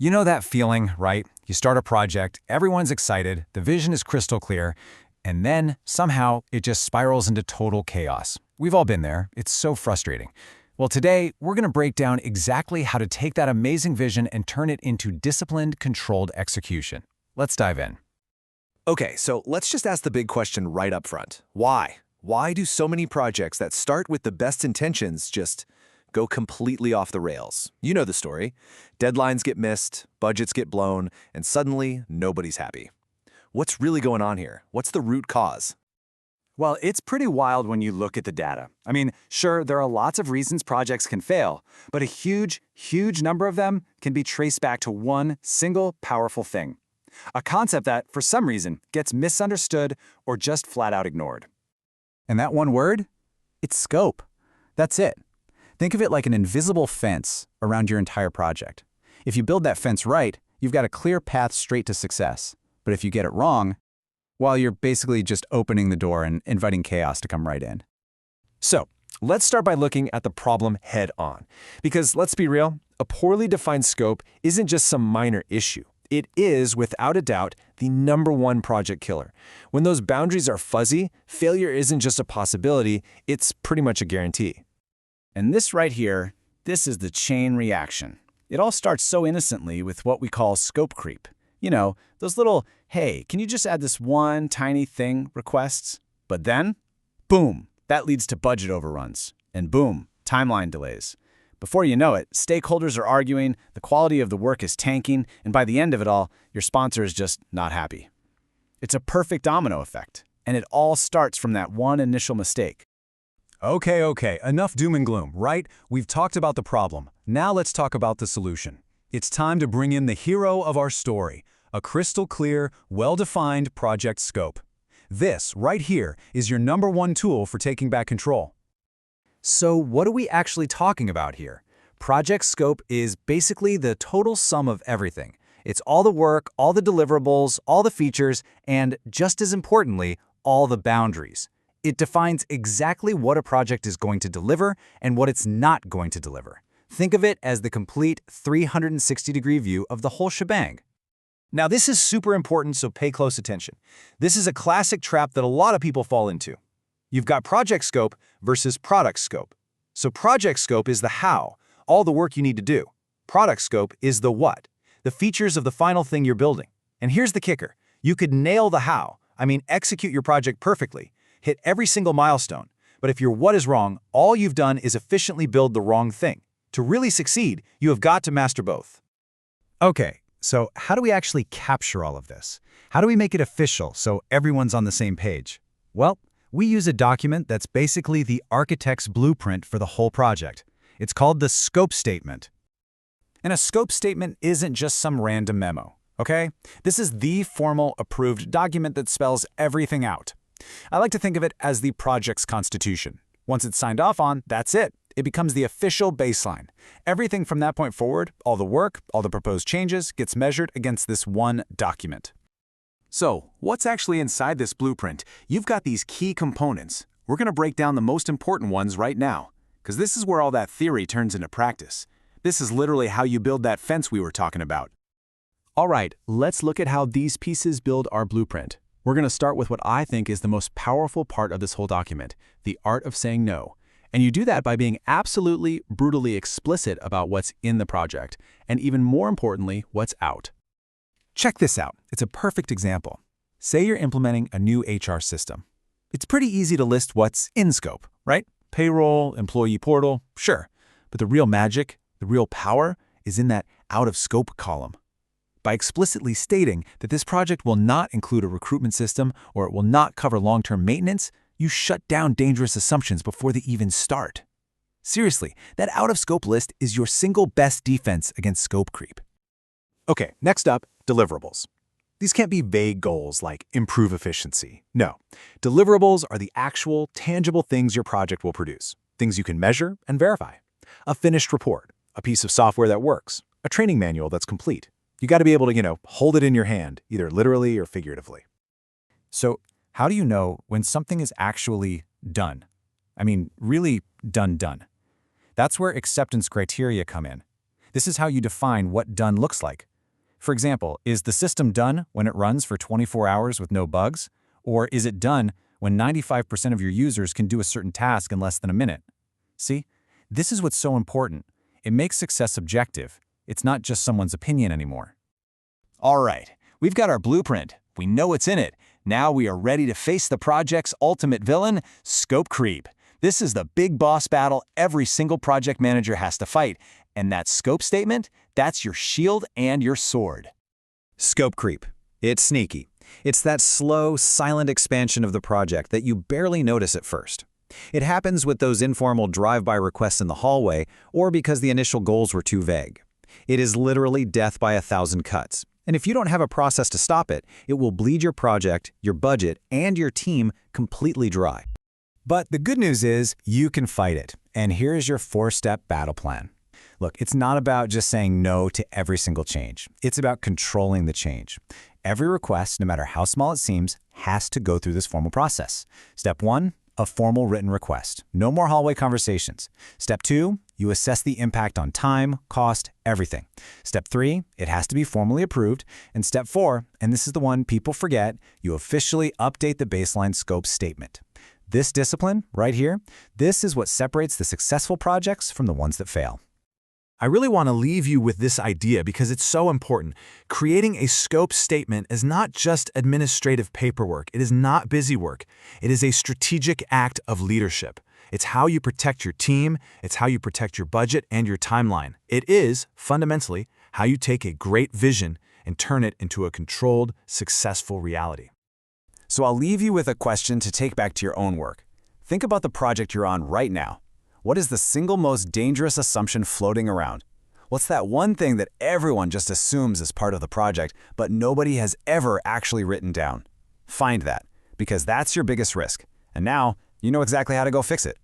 You know that feeling, right? You start a project, everyone's excited, the vision is crystal clear, and then, somehow, it just spirals into total chaos. We've all been there. It's so frustrating. Well, today, we're going to break down exactly how to take that amazing vision and turn it into disciplined, controlled execution. Let's dive in. Okay, so let's just ask the big question right up front. Why? Why do so many projects that start with the best intentions just go completely off the rails? You know the story. Deadlines get missed, budgets get blown, and suddenly nobody's happy. What's really going on here? What's the root cause? Well, it's pretty wild when you look at the data. I mean, sure, there are lots of reasons projects can fail, but a huge number of them can be traced back to one single powerful thing. A concept that, for some reason, gets misunderstood or just flat out ignored. And that one word? It's scope. That's it. Think of it like an invisible fence around your entire project. If you build that fence right, you've got a clear path straight to success. But if you get it wrong, well, you're basically just opening the door and inviting chaos to come right in. So, let's start by looking at the problem head on. Because let's be real, a poorly defined scope isn't just some minor issue. It is, without a doubt, the #1 project killer. When those boundaries are fuzzy, failure isn't just a possibility, it's pretty much a guarantee. And this right here, this is the chain reaction. It all starts so innocently with what we call scope creep. You know, those little, hey, can you just add this one tiny thing requests? But then, boom, that leads to budget overruns. And boom, timeline delays. Before you know it, stakeholders are arguing, the quality of the work is tanking, and by the end of it all, your sponsor is just not happy. It's a perfect domino effect, and it all starts from that one initial mistake. Okay, enough doom and gloom, right? We've talked about the problem. Now let's talk about the solution. It's time to bring in the hero of our story, a crystal clear, well-defined project scope. This, right here, is your #1 tool for taking back control. So what are we actually talking about here? Project scope is basically the total sum of everything. It's all the work, all the deliverables, all the features, and just as importantly, all the boundaries. It defines exactly what a project is going to deliver and what it's not going to deliver. Think of it as the complete 360-degree view of the whole shebang. Now, this is super important, so pay close attention. This is a classic trap that a lot of people fall into. You've got project scope versus product scope. So project scope is the how, all the work you need to do. Product scope is the what, the features of the final thing you're building. And here's the kicker. You could nail the how, execute your project perfectly, hit every single milestone. But if your what is wrong, all you've done is efficiently build the wrong thing. To really succeed, you have got to master both. Okay, so how do we actually capture all of this? How do we make it official so everyone's on the same page? Well, we use a document that's basically the architect's blueprint for the whole project. It's called the scope statement. And a scope statement isn't just some random memo, okay? This is the formal, approved document that spells everything out. I like to think of it as the project's constitution. Once it's signed off on, that's it. It becomes the official baseline. Everything from that point forward, all the work, all the proposed changes, gets measured against this one document. So, what's actually inside this blueprint? You've got these key components. We're going to break down the most important ones right now, because this is where all that theory turns into practice. This is literally how you build that fence we were talking about. All right, let's look at how these pieces build our blueprint. We're going to start with what I think is the most powerful part of this whole document, the art of saying no. And you do that by being absolutely, brutally explicit about what's in the project, and even more importantly, what's out. Check this out. It's a perfect example. Say you're implementing a new HR system. It's pretty easy to list what's in scope, right? Payroll, employee portal, sure. But the real magic, the real power, is in that out-of-scope column. By explicitly stating that this project will not include a recruitment system or it will not cover long-term maintenance, you shut down dangerous assumptions before they even start. Seriously, that out-of-scope list is your single best defense against scope creep. Okay, next up, deliverables. These can't be vague goals like improve efficiency. No, deliverables are the actual, tangible things your project will produce, things you can measure and verify. A finished report, a piece of software that works, a training manual that's complete. You got to be able to, hold it in your hand, either literally or figuratively. So, how do you know when something is actually done? Really done. That's where acceptance criteria come in. This is how you define what done looks like. For example, is the system done when it runs for 24 hours with no bugs? Or is it done when 95% of your users can do a certain task in less than a minute? See, this is what's so important. It makes success objective. It's not just someone's opinion anymore. All right, we've got our blueprint. We know what's in it. Now we are ready to face the project's ultimate villain, scope creep. This is the big boss battle every single project manager has to fight. And that scope statement, that's your shield and your sword. Scope creep. It's sneaky. It's that slow, silent expansion of the project that you barely notice at first. It happens with those informal drive-by requests in the hallway or because the initial goals were too vague. It is literally death by 1,000 cuts. And if you don't have a process to stop it, it will bleed your project, your budget, and your team completely dry. But the good news is you can fight it. And here is your 4-step battle plan. Look, it's not about just saying no to every single change. It's about controlling the change. Every request, no matter how small it seems, has to go through this formal process. Step 1, a formal written request. No more hallway conversations. Step 2, you assess the impact on time, cost, everything. Step 3, it has to be formally approved. And step 4, and this is the one people forget, you officially update the baseline scope statement. This discipline, right here, this is what separates the successful projects from the ones that fail. I really want to leave you with this idea because it's so important. Creating a scope statement is not just administrative paperwork. It is not busy work. It is a strategic act of leadership. It's how you protect your team. It's how you protect your budget and your timeline. It is, fundamentally, how you take a great vision and turn it into a controlled, successful reality. So I'll leave you with a question to take back to your own work. Think about the project you're on right now. What is the single most dangerous assumption floating around? What's that one thing that everyone just assumes is part of the project, but nobody has ever actually written down? Find that, because that's your biggest risk. And now, you know exactly how to go fix it.